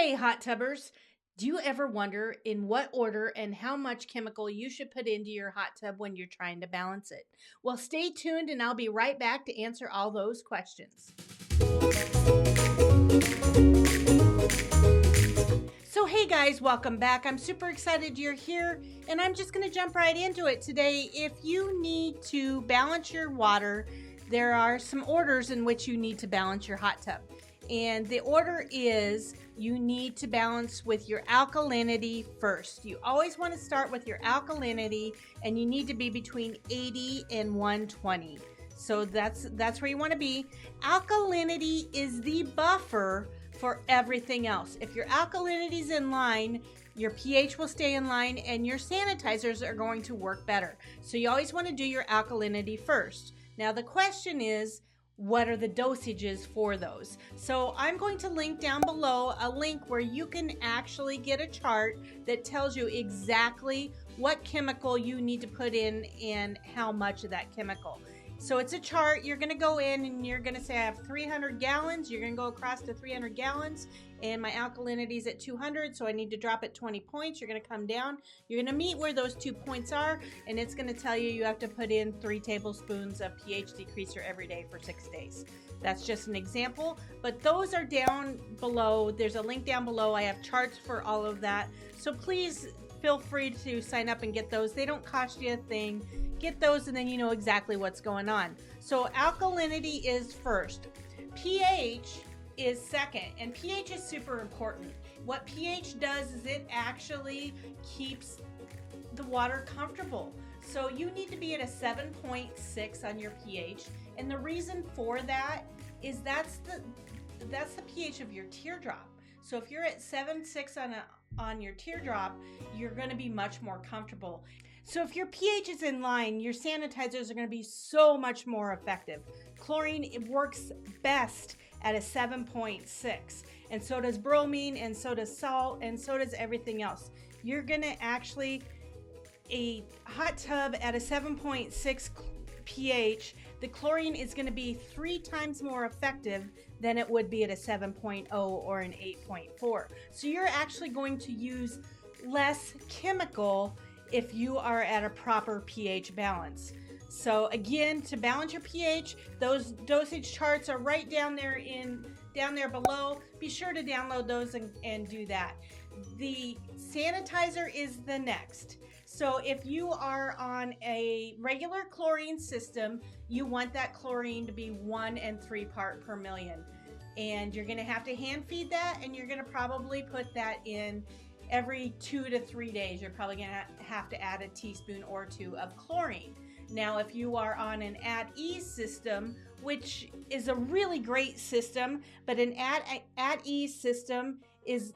Hey, hot tubbers. Do you ever wonder in what order and how much chemical you should put into your hot tub when you're trying to balance it? Well, stay tuned and I'll be right back to answer all those questions. So, hey guys, welcome back. I'm super excited you're here and I'm just going to jump right into it today. If you need to balance your water, there are some orders in which you need to balance your hot tub. And the order is you need to balance with your alkalinity first. You always want to start with your alkalinity and you need to be between 80 and 120. So that's where you want to be. Alkalinity is the buffer for everything else. If your alkalinity is in line, your pH will stay in line and your sanitizers are going to work better. So you always want to do your alkalinity first. Now the question is, what are the dosages for those? So I'm going to link down below a link where you can actually get a chart that tells you exactly what chemical you need to put in and how much of that chemical. So it's a chart. You're going to go in and you're going to say I have 300 gallons. You're going to go across to 300 gallons and my alkalinity is at 200. So I need to drop it 20 points. You're going to come down. You're going to meet where those 2 points are. And it's going to tell you have to put in 3 tablespoons of pH decreaser every day for 6 days. That's just an example. But those are down below. There's a link down below. I have charts for all of that. So please feel free to sign up and get those. They don't cost you a thing. Get those and then you know exactly what's going on. So alkalinity is first. pH is second, and pH is super important. What pH does is it actually keeps the water comfortable. So you need to be at a 7.6 on your pH, and the reason for that is that's the pH of your teardrop. So if you're at 7.6 on your teardrop, you're going to be much more comfortable. So if your pH is in line, your sanitizers are going to be so much more effective. Chlorine, it works best at a 7.6, and so does bromine, and so does salt, and so does everything else. You're going to actually, a hot tub at a 7.6 pH, the chlorine is going to be 3 times more effective than it would be at a 7.0 or an 8.4. So you're actually going to use less chemical if you are at a proper pH balance. So again, to balance your pH, those dosage charts are right down there below. Be sure to download those and do that. The sanitizer is the next. So if you are on a regular chlorine system, you want that chlorine to be 1 3 parts per million. And you're going to have to hand feed that, and you're going to probably put that in every 2 to 3 days. You're probably going to have to add a teaspoon or 2 of chlorine. Now, if you are on an at-ease system, which is a really great system, but an at-ease system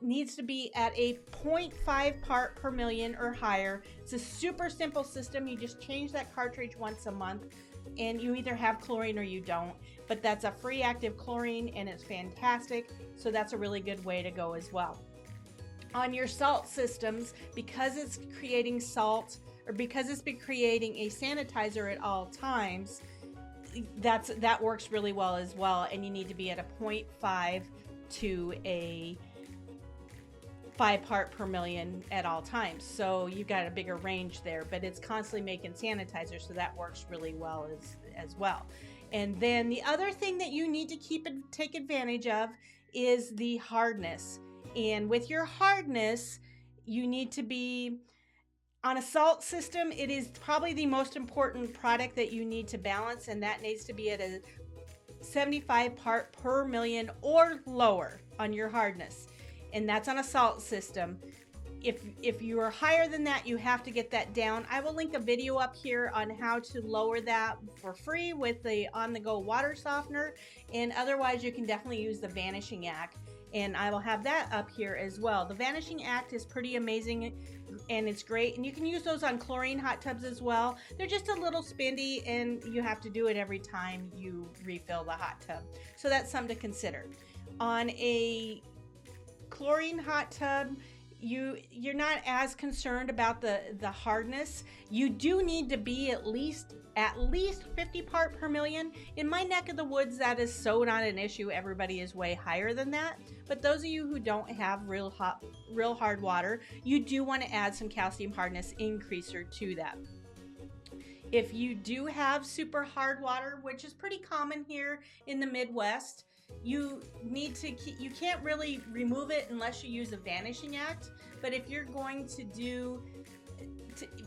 needs to be at a 0.5 part per million or higher. It's a super simple system. You just change that cartridge once a month, and you either have chlorine or you don't. But that's a free active chlorine, and it's fantastic. So that's a really good way to go as well. On your salt systems, because it's creating salt, or because it's been creating a sanitizer at all times, that works really well as well, and you need to be at a 0.5 to a 5 part per million at all times. So you've got a bigger range there, but it's constantly making sanitizer, so that works really well as well. And then the other thing that you need to take advantage of is the hardness. And with your hardness, you need to be on a salt system. It is probably the most important product that you need to balance, and that needs to be at a 75 part per million or lower on your hardness. And that's on a salt system. If you are higher than that, you have to get that down. I will link a video up here on how to lower that for free with the on-the-go water softener. And otherwise, you can definitely use the Vanishing Act. And I will have that up here as well. The Vanishing Act is pretty amazing and it's great. And you can use those on chlorine hot tubs as well. They're just a little spendy and you have to do it every time you refill the hot tub. So that's something to consider. On a chlorine hot tub, you're not as concerned about the hardness. You do need to be at least 50 part per million. In my neck of the woods, that is so not an issue. Everybody is way higher than that. But those of you who don't have real hard water, you do want to add some calcium hardness increaser to that. If you do have super hard water, which is pretty common here in the Midwest, you can't really remove it unless you use a vanishing act. But if you're going to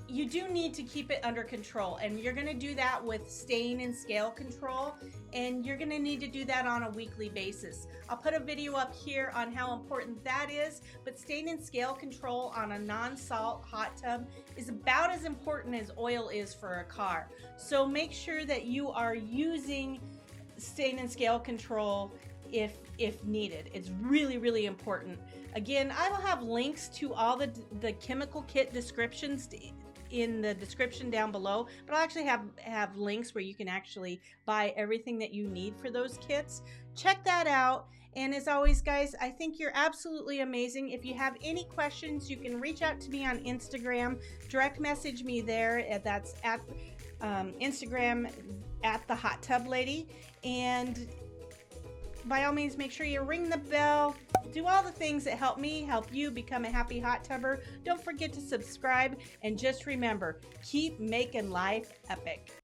you do need to keep it under control, and you're going to do that with stain and scale control, and you're going to need to do that on a weekly basis. I'll put a video up here on how important that is, but stain and scale control on a non-salt hot tub is about as important as oil is for a car. So make sure that you are using stain and scale control if needed. It's really, really important. Again, I will have links to all the chemical kit descriptions in the description down below, but I'll actually have links where you can actually buy everything that you need for those kits. Check that out. And as always, guys, I think you're absolutely amazing. If you have any questions, you can reach out to me on Instagram. Direct message me there. That's at Instagram at the Hot Tub Lady. And by all means, make sure you ring the bell. Do all the things that help me help you become a happy hot tubber. Don't forget to subscribe. And just remember, keep making life epic.